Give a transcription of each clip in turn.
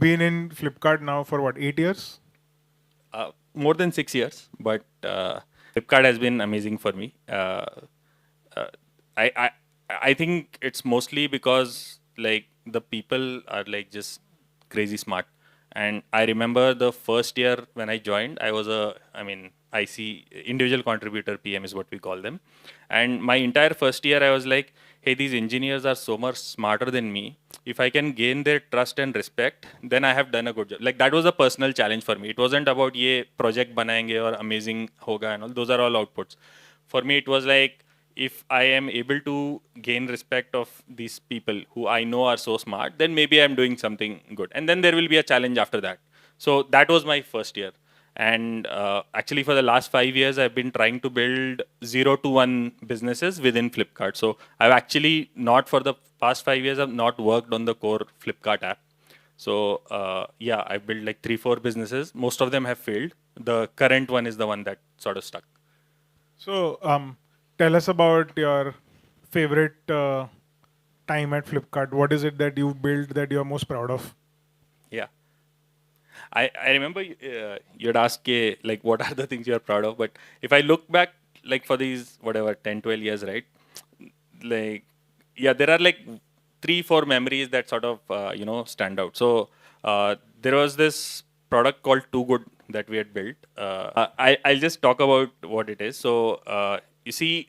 been in Flipkart now for what, 8 years? More than 6 years, but Flipkart has been amazing for me. Uh, I, I I think it's mostly because like the people are like just crazy smart. And I remember the first year when I joined, I was IC individual contributor PM is what we call them. And my entire first year, I was like, hey, these engineers are so much smarter than me. If I can gain their trust and respect, then I have done a good job. Like that was a personal challenge for me. It wasn't about ye project banayenge or amazing hoga and all. Those are all outputs. For me, it was like if I am able to gain respect of these people who I know are so smart, then maybe I'm doing something good. And then there will be a challenge after that. So that was my first year. And actually, for the last 5 years, I've been trying to build 0 to 1 businesses within Flipkart. So I've actually not for the past 5 years, I've not worked on the core Flipkart app. So yeah, I've built like 3, 4 businesses. Most of them have failed. The current one is the one that sort of stuck. So, tell us about your favorite time at Flipkart. What is it that you've built that you're most proud of? Yeah. I remember you'd ask like what are the things you're proud of, but if I look back like for these whatever 10, 12 years, right? Like yeah, there are like 3, 4 memories that sort of stand out. So there was this product called Too Good that we had built. I'll just talk about what it is. So you see,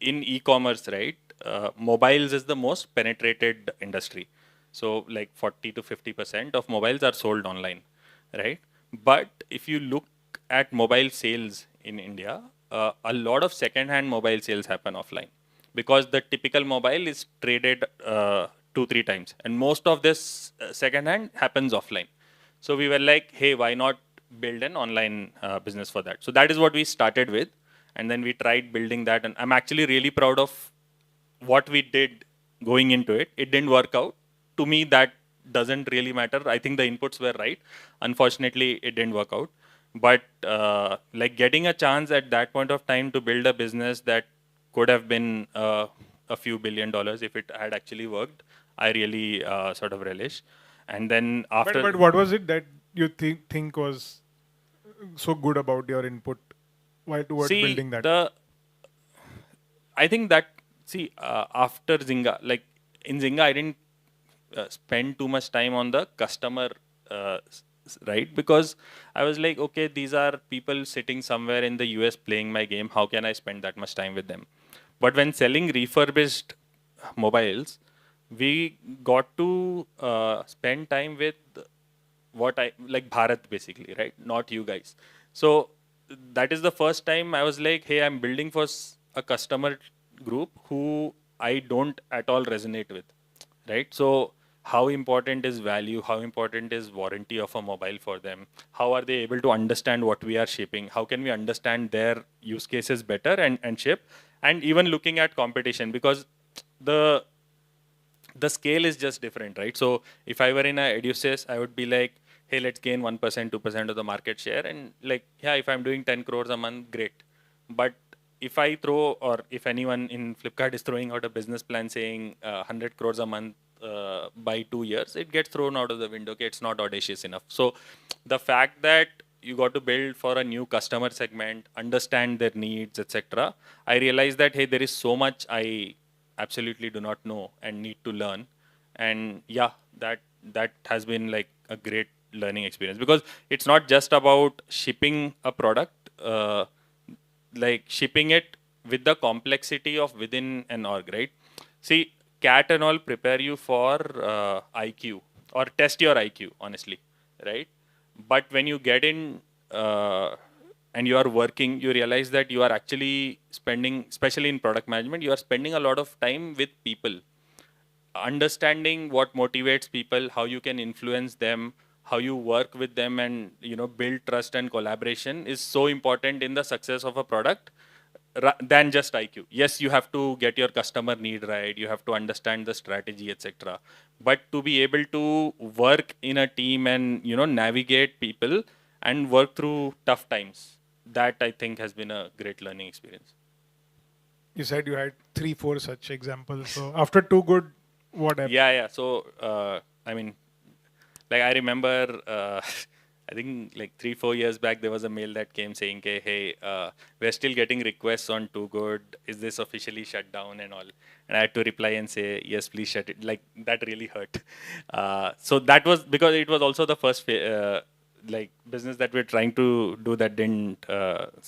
in e-commerce, right? Mobiles is the most penetrated industry. So like 40 to 50% of mobiles are sold online, right? But if you look at mobile sales in India, a lot of second-hand mobile sales happen offline because the typical mobile is traded 2, 3 times, and most of this second-hand happens offline. So we were like, hey, why not build an online business for that? So that is what we started with, and then we tried building that, and I'm actually really proud of what we did going into it. It didn't work out. To me, that doesn't really matter. I think the inputs were right. Unfortunately, it didn't work out. But like getting a chance at that point of time to build a business that could have been a few $1 billion if it had actually worked, I really sort of relish. And then But after, but what was it that you think was so good about your input while towards see building that? I think that after Zynga, like in Zynga, I didn't spend too much time on the customer, right? Because I was like, okay, these are people sitting somewhere in the US playing my game. How can I spend that much time with them? But when selling refurbished mobiles, we got to spend time with what I like Bharat basically, right? Not you guys. So that is the first time I was like, hey, I'm building for a customer group who I don't at all resonate with, right? So how important is value? How important is warranty of a mobile for them? How are they able to understand what we are shipping? How can we understand their use cases better and ship? And even looking at competition because the the scale is just different, right? So if I were in a Edusis, I would be like, hey, let's gain 1%, 2% of the market share. And like, yeah, if I'm doing 10 crores a month, great. But if I throw, or if anyone in Flipkart is throwing out a business plan saying 100 crores a month by 2 years, it gets thrown out of the window. Okay, it's not audacious enough. So the fact that you got to build for a new customer segment, understand their needs, etc. I realized that, hey, there is so much I absolutely do not know and need to learn. And yeah, that has been like a great learning experience because it's not just about shipping a product, like shipping it with the complexity of within an org, right? See, cat and all prepare you for IQ or test your IQ, honestly, right? But when you get in and you are working, you realize that you are actually spending, especially in product management, you are spending a lot of time with people, understanding what motivates people, how you can influence them, how you work with them, and build trust and collaboration is so important in the success of a product than just IQ. Yes, you have to get your customer need right, you have to understand the strategy, etc. But to be able to work in a team and navigate people and work through tough times, that I think has been a great learning experience. You said you had 3, 4 such examples. So after Too Good, what happened? Yeah, yeah. So I mean, Like I remember, I think like 3-4 years back there was a mail that came saying, "Hey, we're still getting requests on Too Good. Is this officially shut down and all?" And I had to reply and say, "Yes, please shut it." Like that really hurt. So that was because it was also the first like business that we're trying to do that didn't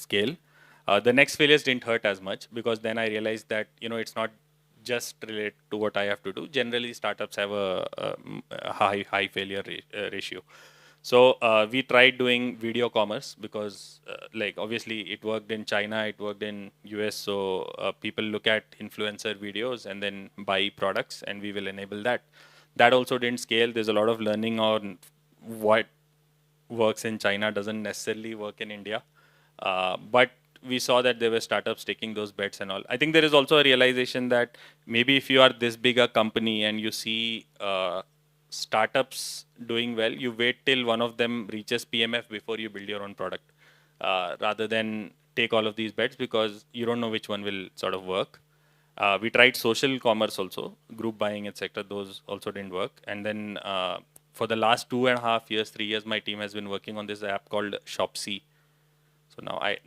scale. The next failures didn't hurt as much because then I realized that it's not just related to what I have to do. Generally, startups have a high failure ratio. So we tried doing video commerce because, like, obviously it worked in China, it worked in US. So people look at influencer videos and then buy products, and we will enable that. That also didn't scale. There's a lot of learning on what works in China doesn't necessarily work in India. But we saw that there were startups taking those bets and all. I think there is also a realization that maybe if you are this big a company and you see startups doing well, you wait till one of them reaches PMF before you build your own product, rather than take all of these bets because you don't know which one will sort of work. We tried social commerce also, group buying, etc. Those also didn't work. And then for the last 2.5 years, 3 years, my team has been working on this app called Shopsy. So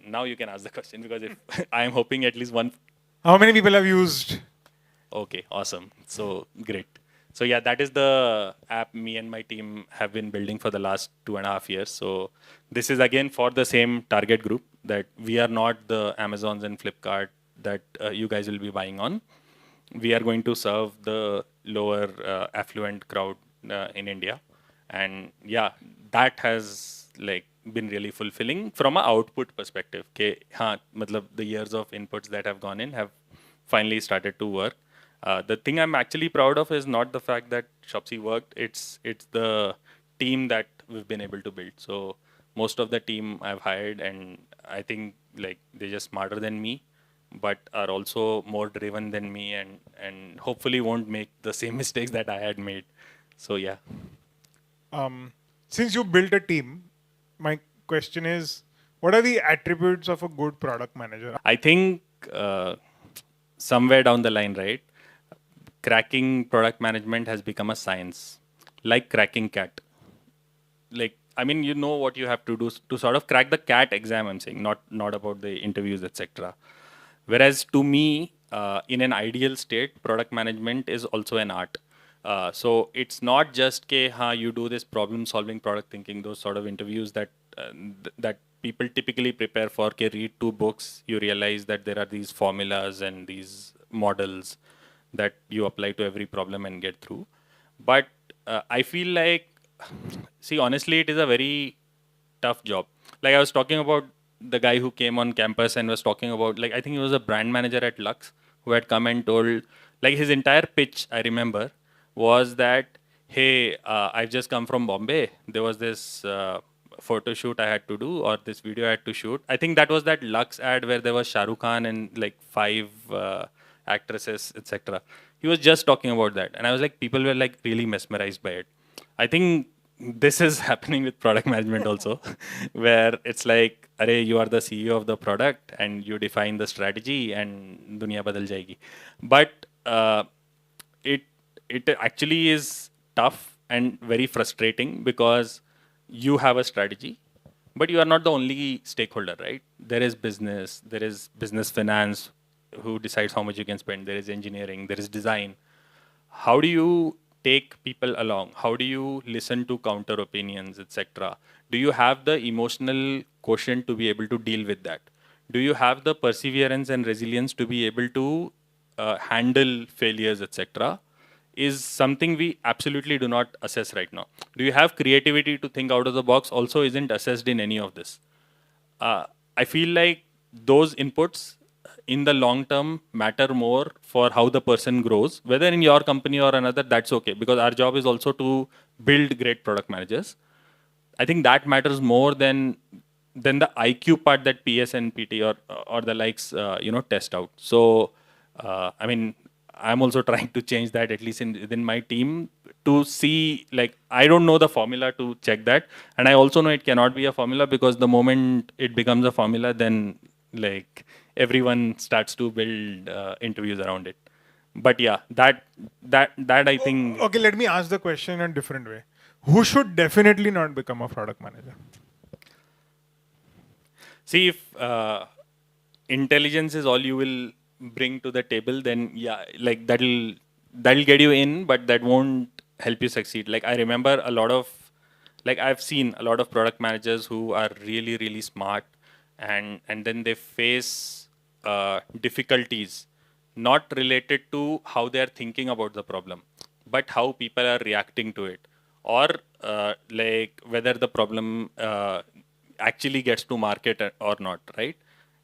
now you can ask the question because if I am hoping at least one. How many people have used? Okay, awesome. So great. So yeah, that is the app me and my team have been building for the last 2.5 years. So this is again for the same target group that we are not the Amazons and Flipkart that you guys will be buying on. We are going to serve the lower affluent crowd in India, and yeah, that has like been really fulfilling from an output perspective. Okay, matlab the years of inputs that have gone in have finally started to work. The thing I'm actually proud of is not the fact that Shopsy worked. It's the team that we've been able to build. So most of the team I've hired, and I think like they're just smarter than me, but are also more driven than me, and hopefully won't make the same mistakes that I had made. So yeah. Since you built a team, my question is, what are the attributes of a good product manager? I think somewhere down the line, right, cracking product management has become a science, like cracking cat. Like, I mean, you know what you have to do to sort of crack the cat exam. I'm saying, not about the interviews, etc. Whereas to me, in an ideal state, product management is also an art. So it's not just you do this problem-solving product thinking, those sort of interviews that people typically prepare for. Read 2 books, you realize that there are these formulas and these models that you apply to every problem and get through. But I feel like, see, honestly, it is a very tough job. Like I was talking about the guy who came on campus and was talking about, like, I think he was a brand manager at Lux who had come and told, like, his entire pitch, I remember, was that, hey, I've just come from Bombay. There was this photo shoot I had to do, or this video I had to shoot. I think that was that Lux ad where there was Shah Rukh Khan and like 5 actresses, etc. He was just talking about that. And I was like, people were like really mesmerized by it. I think this is happening with product management also, where it's like, "Arey, you are the CEO of the product and you define the strategy and dunya badal jayegi." But it it actually is tough and very frustrating because you have a strategy, but you are not the only stakeholder, right? There is business finance who decides how much you can spend. There is engineering, there is design. How do you take people along? How do you listen to counter opinions, etc.? Do you have the emotional quotient to be able to deal with that? Do you have the perseverance and resilience to be able to handle failures, etc.? Is something we absolutely do not assess right now. Do you have creativity to think out of the box? Also, isn't assessed in any of this. I feel like those inputs in the long term matter more for how the person grows, whether in your company or another. That's okay, because our job is also to build great product managers. I think that matters more than the IQ part that PS and PT or the likes test out. So I mean, I'm also trying to change that, at least within my team, to see, like, I don't know the formula to check that, and I also know it cannot be a formula, because the moment it becomes a formula, then like everyone starts to build interviews around it. But yeah, that I think. Okay, let me ask the question in a different way. who should definitely not become a product manager? See, if intelligence is all you will bring to the table, then yeah, like that'll get you in, but that won't help you succeed. Like I remember a lot of, like I've seen a lot of product managers who are really really smart, and then they face difficulties not related to how they are thinking about the problem, but how people are reacting to it, or like whether the problem actually gets to market or not, right?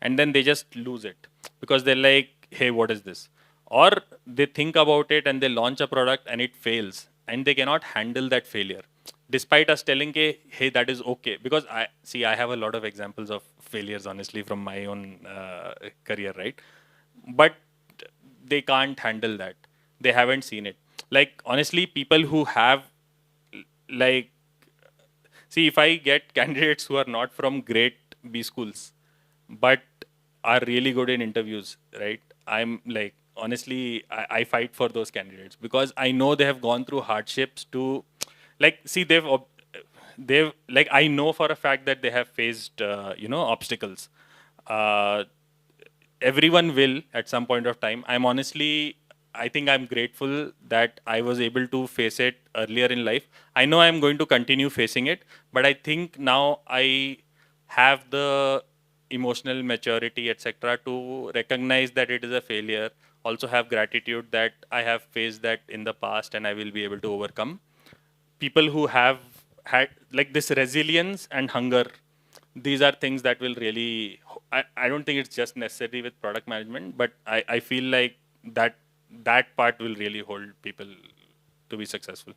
And then they just lose it because they're like, hey, what is this? Or they think about it and they launch a product and it fails and they cannot handle that failure despite us telling, hey, that is okay. Because I have a lot of examples of failures, honestly, from my own career, right? But they can't handle that. They haven't seen it. Like, honestly, people who have, like, see, if I get candidates who are not from great B schools, but are really good in interviews, right? I'm like, honestly, I fight for those candidates because I know they have gone through hardships to, like, see, they've, like, I know for a fact that they have faced, obstacles. Uh, Everyone will at some point of time. I think I'm grateful that I was able to face it earlier in life. I know I'm going to continue facing it, but I think now I have the emotional maturity, etc., to recognize that it is a failure. Also, have gratitude that I have faced that in the past and I will be able to overcome. People who have had like this resilience and hunger, these are things that will really, I don't think it's just necessary with product management, but I feel like that part will really hold people to be successful.